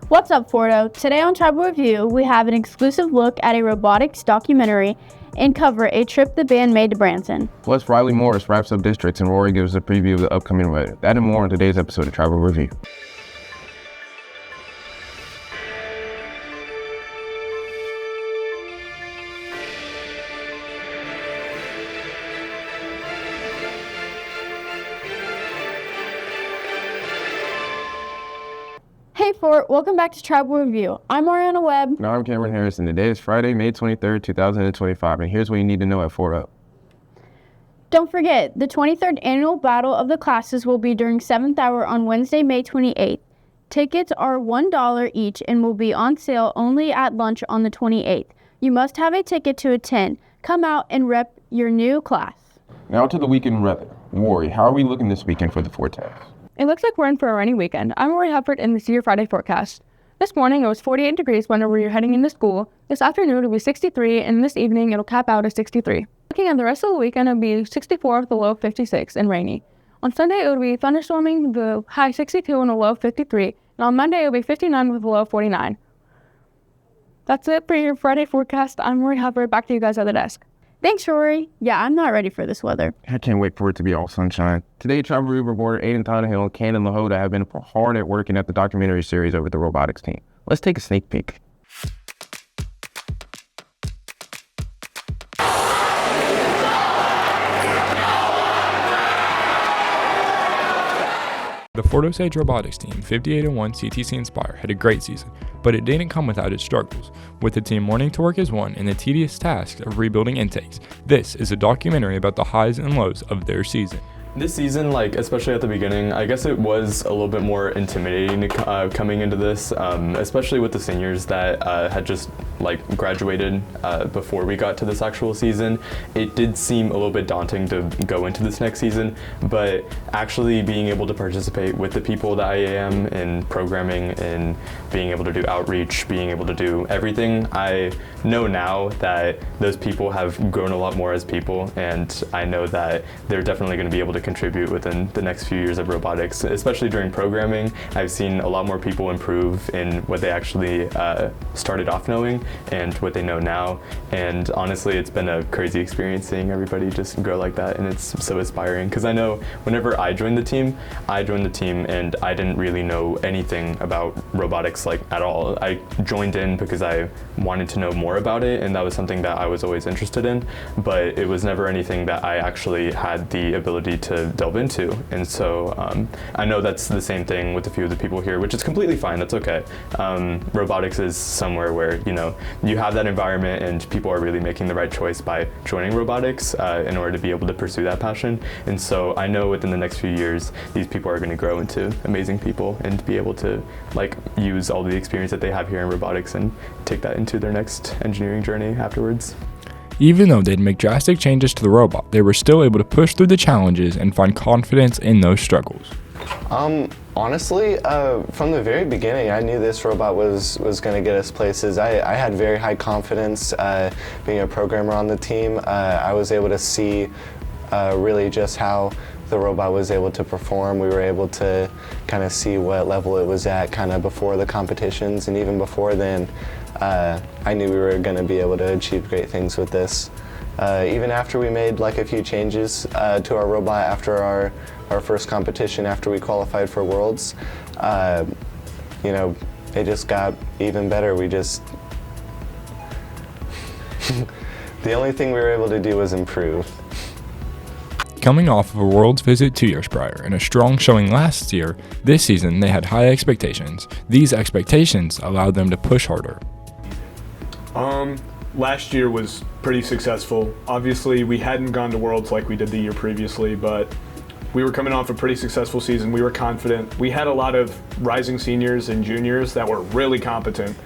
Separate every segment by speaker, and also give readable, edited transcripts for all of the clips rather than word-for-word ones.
Speaker 1: What's up, Fordo? Today on Tribal Review, we have an exclusive look at a robotics documentary and cover a trip the band made to Branson.
Speaker 2: Plus, Riley Morris wraps up districts and Rory gives a preview of the upcoming weather. That and more on today's episode of Tribal Review.
Speaker 1: Hey Fort, welcome back to Tribal Review. I'm Ariana Webb.
Speaker 2: Now I'm Cameron Harris, and today is Friday, May 23rd, 2025, and here's what you need to know at Fort Up.
Speaker 1: Don't forget, the 23rd annual Battle of the Classes will be during 7th hour on Wednesday, May 28th. Tickets are $1 each and will be on sale only at lunch on the 28th. You must have a ticket to attend. Come out and rep your new class.
Speaker 2: Now to the weekend weather. Rory, how are we looking this weekend for the forecast?
Speaker 3: It looks like we're in for a rainy weekend. I'm Rory Hufford in the See Your Friday forecast. This morning it was 48 degrees whenever you're heading into school. This afternoon it'll be 63, and this evening it'll cap out at 63. Looking at the rest of the weekend, it'll be 64 with a low of 56 and rainy. On Sunday it'll be thunderstorming, the high 62 and a low of 53. And on Monday it'll be 59 with a low of 49. That's it for your Friday forecast. I'm Rory Hufford. Back to you guys at the desk.
Speaker 1: Thanks, Rory. Yeah, I'm not ready for this weather.
Speaker 2: I can't wait for it to be all sunshine. Today, Tribal Review reporter Aiden Tannehill and Cannon LaHoda have been hard at working at the documentary series over the robotics team. Let's take a sneak peek.
Speaker 4: The Fort Osage Robotics team, 58-1 CTC Inspire, had a great season, but it didn't come without its struggles, with the team wanting to work as one and the tedious task of rebuilding intakes. This is a documentary about the highs and lows of their season.
Speaker 5: This season, especially at the beginning, I guess it was a little bit more intimidating coming into this, especially with the seniors that had just graduated before we got to this actual season. It did seem a little bit daunting to go into this next season, but actually being able to participate with the people that I am in programming and being able to do outreach, being able to do everything, I know now that those people have grown a lot more as people, and I know that they're definitely going to be able to contribute within the next few years of robotics, especially during programming. I've seen a lot more people improve in what they actually started off knowing and what they know now, and honestly it's been a crazy experience seeing everybody just grow like that, and it's so inspiring because I know whenever I joined the team and I didn't really know anything about robotics at all. I joined in because I wanted to know more about it, and that was something that I was always interested in, but it was never anything that I actually had the ability to delve into. And so I know that's the same thing with a few of the people here, which is completely fine. That's okay. Robotics is somewhere where you have that environment and people are really making the right choice by joining robotics in order to be able to pursue that passion. And so I know within the next few years these people are going to grow into amazing people and be able to use all the experience that they have here in robotics and take that into their next engineering journey afterwards.
Speaker 4: Even though they'd make drastic changes to the robot, they were still able to push through the challenges and find confidence in those struggles.
Speaker 6: Honestly, from the very beginning, I knew this robot was going to get us places. I had very high confidence being a programmer on the team. I was able to see really just how the robot was able to perform. We were able to kind of see what level it was at kind of before the competitions, and even before then, I knew we were going to be able to achieve great things with this. Even after we made a few changes to our robot after our first competition, after we qualified for Worlds, it just got even better. The only thing we were able to do was improve.
Speaker 4: Coming off of a Worlds visit 2 years prior and a strong showing last year, this season they had high expectations. These expectations allowed them to push harder.
Speaker 7: Last year was pretty successful. Obviously, we hadn't gone to Worlds like we did the year previously, but we were coming off a pretty successful season. We were confident. We had a lot of rising seniors and juniors that were really competent.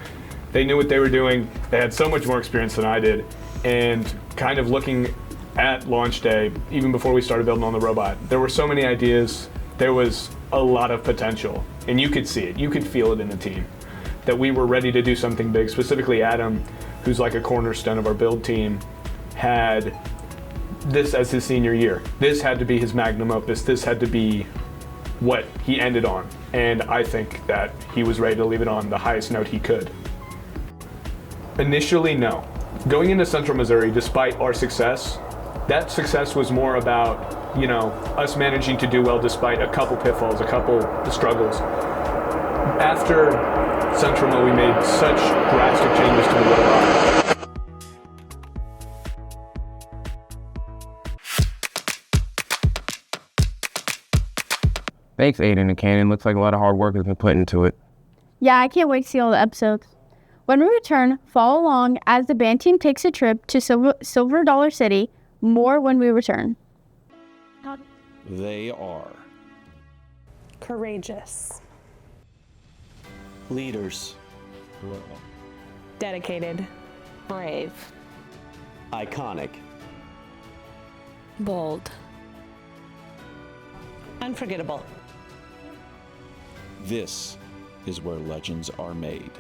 Speaker 7: They knew what they were doing. They had so much more experience than I did. And kind of looking at launch day, even before we started building on the robot, there were so many ideas. There was a lot of potential, and you could see it. You could feel it in the team that we were ready to do something big. Specifically Adam, who's a cornerstone of our build team, had this as his senior year. This had to be his magnum opus. This had to be what he ended on. And I think that he was ready to leave it on the highest note he could. Initially, no. Going into Central Missouri, despite our success, that success was more about, us managing to do well despite a couple pitfalls, a couple struggles. After Central, we made such drastic changes to the robot.
Speaker 2: Thanks, Aiden and Cannon. Looks like a lot of hard work has been put into it.
Speaker 1: Yeah, I can't wait to see all the episodes. When we return, follow along as the band team takes a trip to Silver Dollar City. More when we return.
Speaker 8: They are
Speaker 9: courageous,
Speaker 8: leaders,
Speaker 9: dedicated,
Speaker 10: brave,
Speaker 8: iconic,
Speaker 10: bold,
Speaker 9: unforgettable.
Speaker 8: This is where legends are made.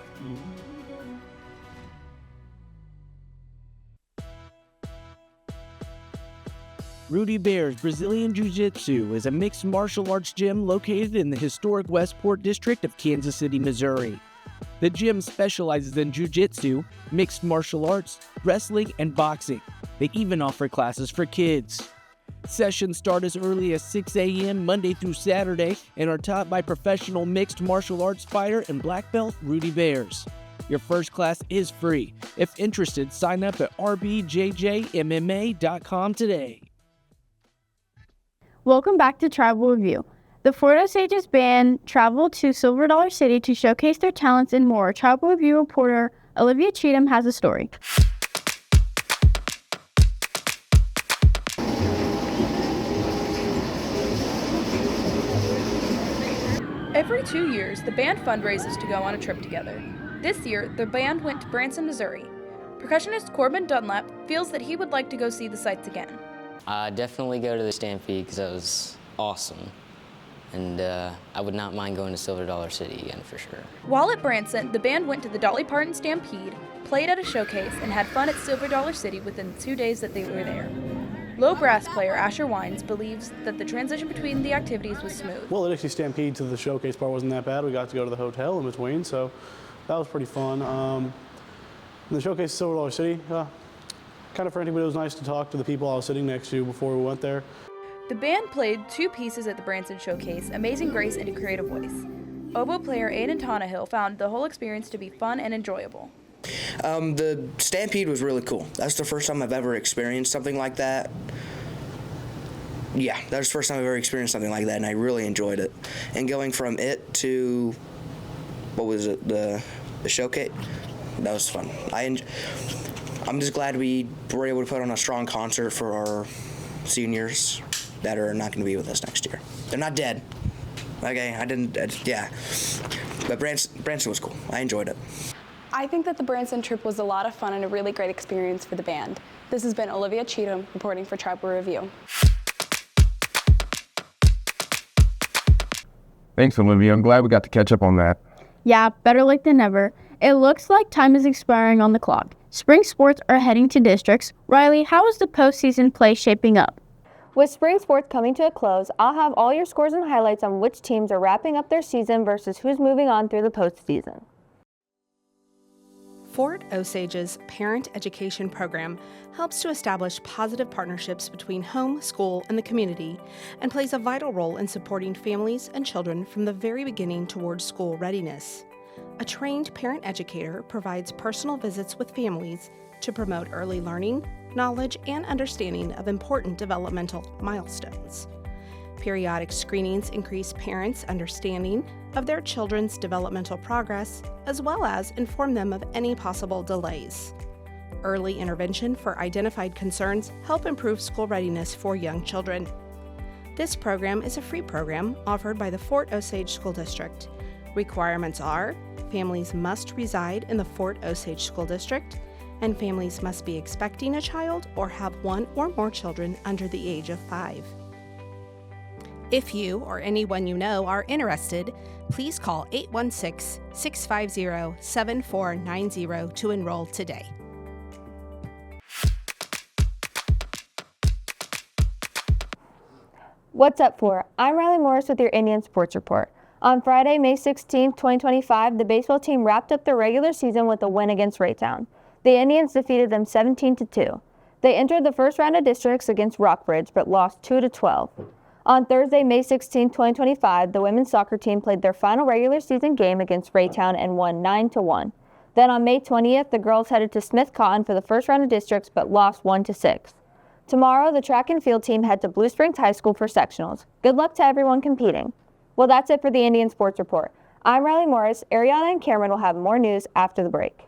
Speaker 11: Rudy Bear's Brazilian Jiu-Jitsu is a mixed martial arts gym located in the historic Westport district of Kansas City, Missouri. The gym specializes in jiu-jitsu, mixed martial arts, wrestling, and boxing. They even offer classes for kids. Sessions start as early as 6 a.m. Monday through Saturday and are taught by professional mixed martial arts fighter and black belt Rudy Bears. Your first class is free. If interested, sign up at rbjjmma.com today.
Speaker 1: Welcome back to Tribal Review. The Fort Osages band traveled to Silver Dollar City to showcase their talents and more. Tribal Review reporter Olivia Cheatham has a story.
Speaker 12: Every 2 years, the band fundraises to go on a trip together. This year, the band went to Branson, Missouri. Percussionist Corbin Dunlap feels that he would like to go see the sights again.
Speaker 13: Definitely go to the Stampede because that was awesome. And I would not mind going to Silver Dollar City again for sure.
Speaker 12: While at Branson, the band went to the Dolly Parton Stampede, played at a showcase, and had fun at Silver Dollar City within 2 days that they were there. Low brass player Asher Wines believes that the transition between the activities was smooth.
Speaker 14: Well, the Dixie Stampede to the showcase part wasn't that bad. We got to go to the hotel in between, so that was pretty fun. And the showcase at Silver Dollar City, kind of frantic, but it was nice to talk to the people I was sitting next to before we went there.
Speaker 12: The band played 2 pieces at the Branson showcase, Amazing Grace and A Creative Voice. Oboe player Aiden Tannehill found the whole experience to be fun and enjoyable.
Speaker 15: The Stampede was really cool. That's the first time I've ever experienced something like that. Yeah, that was the first time I've ever experienced something like that, and I really enjoyed it. And going from it to, what was it, the showcase, that was fun. I'm just glad we were able to put on a strong concert for our seniors that are not going to be with us next year. They're not dead. Okay, yeah. But Branson was cool. I enjoyed it.
Speaker 9: I think that the Branson trip was a lot of fun and a really great experience for the band. This has been Olivia Cheatham reporting for Tribal Review.
Speaker 2: Thanks, Olivia. I'm glad we got to catch up on that.
Speaker 1: Yeah, better late than never. It looks like time is expiring on the clock. Spring sports are heading to districts. Riley, how is the postseason play shaping up?
Speaker 16: With spring sports coming to a close, I'll have all your scores and highlights on which teams are wrapping up their season versus who's moving on through the postseason.
Speaker 17: Fort Osage's Parent Education Program helps to establish positive partnerships between home, school, and the community, and plays a vital role in supporting families and children from the very beginning towards school readiness. A trained parent educator provides personal visits with families to promote early learning, knowledge, and understanding of important developmental milestones. Periodic screenings increase parents' understanding of their children's developmental progress, as well as inform them of any possible delays. Early intervention for identified concerns help improve school readiness for young children. This program is a free program offered by the Fort Osage School District. Requirements are: families must reside in the Fort Osage School District, and families must be expecting a child or have one or more children under the age of 5. If you or anyone you know are interested, please call 816-650-7490 to enroll today.
Speaker 16: What's up for? I'm Riley Morris with your Indian Sports Report. On Friday, May 16, 2025, the baseball team wrapped up their regular season with a win against Raytown. The Indians defeated them 17-2. They entered the first round of districts against Rockbridge, but lost 2-12. On Thursday, May 16, 2025, the women's soccer team played their final regular season game against Raytown and won 9-1. Then on May 20th, the girls headed to Smith Cotton for the first round of districts, but lost 1-6. Tomorrow, the track and field team head to Blue Springs High School for sectionals. Good luck to everyone competing. Well, that's it for the Indian Sports Report. I'm Riley Morris. Ariana and Cameron will have more news after the break.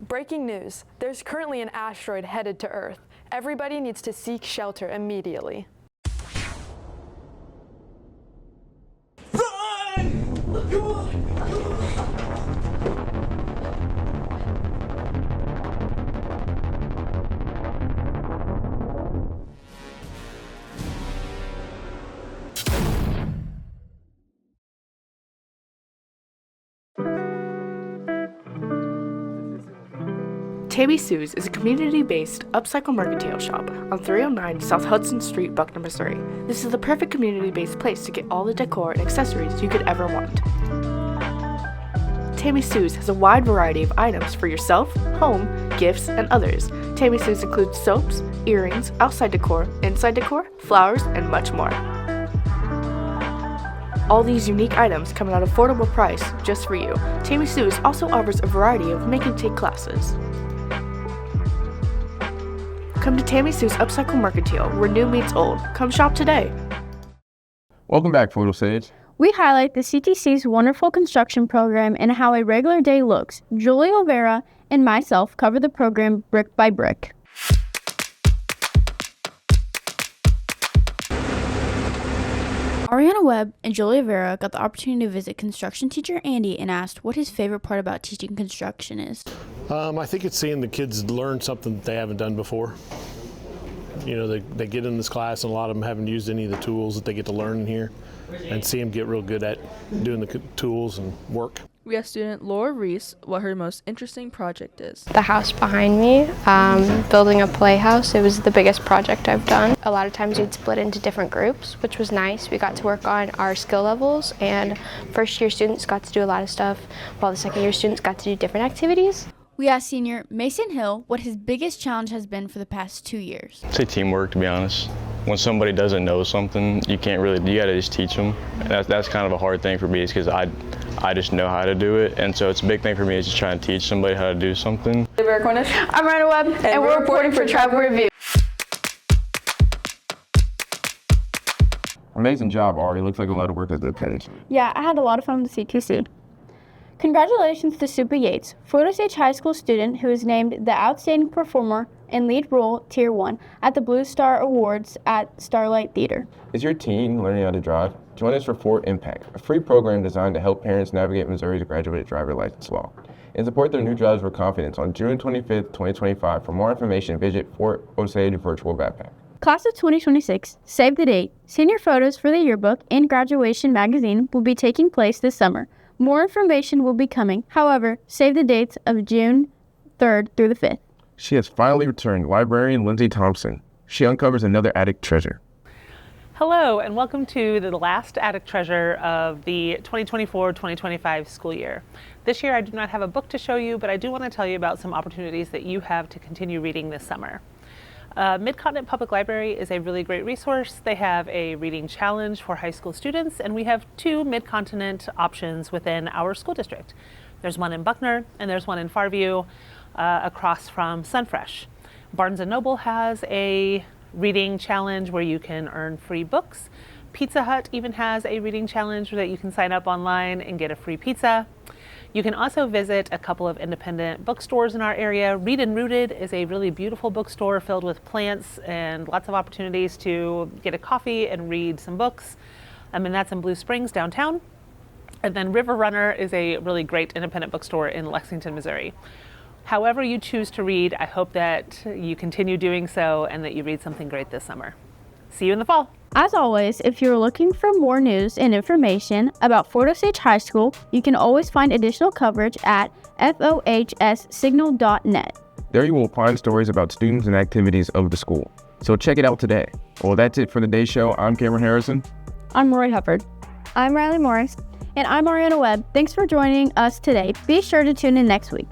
Speaker 10: Breaking news. There's currently an asteroid headed to Earth. Everybody needs to seek shelter immediately.
Speaker 18: Tammy Sue's is a community-based upcycle mercantile shop on 309 South Hudson Street, Buckner, Missouri. This is the perfect community-based place to get all the decor and accessories you could ever want. Tammy Sue's has a wide variety of items for yourself, home, gifts, and others. Tammy Sue's includes soaps, earrings, outside decor, inside decor, flowers, and much more. All these unique items come at an affordable price just for you. Tammy Sue's also offers a variety of make-and-take classes. Come to Tammy Sue's Upcycle Mercantile, where new meets old. Come shop today.
Speaker 2: Welcome back, Photo Sage.
Speaker 1: We highlight the CTC's wonderful construction program and how a regular day looks. Julie Olvera and myself cover the program brick by brick. Ariana Webb and Julia Vera got the opportunity to visit construction teacher Andy and asked what his favorite part about teaching construction is.
Speaker 19: I think it's seeing the kids learn something that they haven't done before. You know, they get in this class and a lot of them haven't used any of the tools that they get to learn in here and see them get real good at doing the tools and work.
Speaker 12: We asked student Laura Reese what her most interesting project is.
Speaker 20: The house behind me, building a playhouse, it was the biggest project I've done. A lot of times we'd split into different groups, which was nice. We got to work on our skill levels, and first year students got to do a lot of stuff, while the second year students got to do different activities.
Speaker 1: We asked senior Mason Hill what his biggest challenge has been for the past 2 years.
Speaker 21: I'd say teamwork, to be honest. When somebody doesn't know something, you gotta just teach them. And that's kind of a hard thing for me, is because I just know how to do it, and so it's a big thing for me is just trying to teach somebody how to do something.
Speaker 12: I'm Rhonda Webb, and we're reporting for Tribal Review.
Speaker 2: Amazing job, Ari. Looks like a lot of work has been put into it.
Speaker 1: Yeah, I had a lot of fun with the CTC. Congratulations to Supa Yates, Photo Sage High School student who was named the Outstanding Performer in Lead Role Tier 1 at the Blue Star Awards at Starlight Theater.
Speaker 2: Is your teen learning how to drive? Join us for Fort Impact, a free program designed to help parents navigate Missouri's graduated driver license law and support their new drivers with confidence on June 25th, 2025. For more information, visit Fort Osage Virtual Backpack.
Speaker 1: Class of 2026, save the date. Senior photos for the yearbook and graduation magazine will be taking place this summer. More information will be coming. However, save the dates of June 3rd through the 5th.
Speaker 2: She has finally returned, librarian Lindsay Thompson. She uncovers another attic treasure.
Speaker 22: Hello, and welcome to the last attic treasure of the 2024-2025 school year. This year I do not have a book to show you, but I do want to tell you about some opportunities that you have to continue reading this summer. Mid-Continent Public Library is a really great resource. They have a reading challenge for high school students, and we have 2 Mid-Continent options within our school district. There's one in Buckner, and there's one in Farview, across from Sunfresh. Barnes & Noble has a reading challenge where you can earn free books. Pizza Hut even has a reading challenge that you can sign up online and get a free pizza. You can also visit a couple of independent bookstores in our area. Read and Rooted is a really beautiful bookstore filled with plants and lots of opportunities to get a coffee and read some books. And that's in Blue Springs downtown. And then River Runner is a really great independent bookstore in Lexington, Missouri. However you choose to read, I hope that you continue doing so and that you read something great this summer. See you in the fall.
Speaker 1: As always, if you're looking for more news and information about Fort Osage High School, you can always find additional coverage at fohssignal.net.
Speaker 2: There you will find stories about students and activities of the school. So check it out today. Well, that's it for today's show. I'm Cameron Harrison.
Speaker 1: I'm Roy Hubbard.
Speaker 16: I'm Riley Morris.
Speaker 1: And I'm Ariana Webb. Thanks for joining us today. Be sure to tune in next week.